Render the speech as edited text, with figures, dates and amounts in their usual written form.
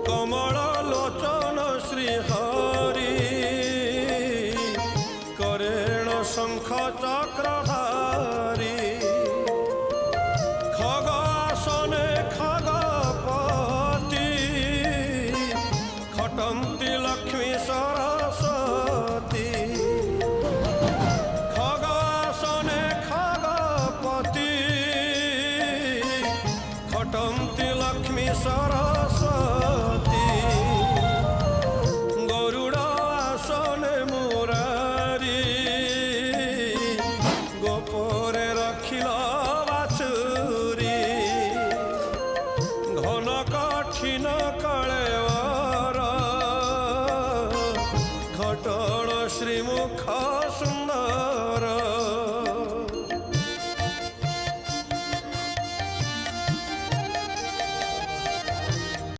कमल लोचन श्रीहरि करेण शंख चक्रधारी खगासने खगपति खटन्ति लक्ष्मी सरस्वती खगासने खगपति खटन्ति लक्ष्मी सरस्वती गरुड़ासने मुरारी गोपरे रखिल बाछुरी घन कठिन कले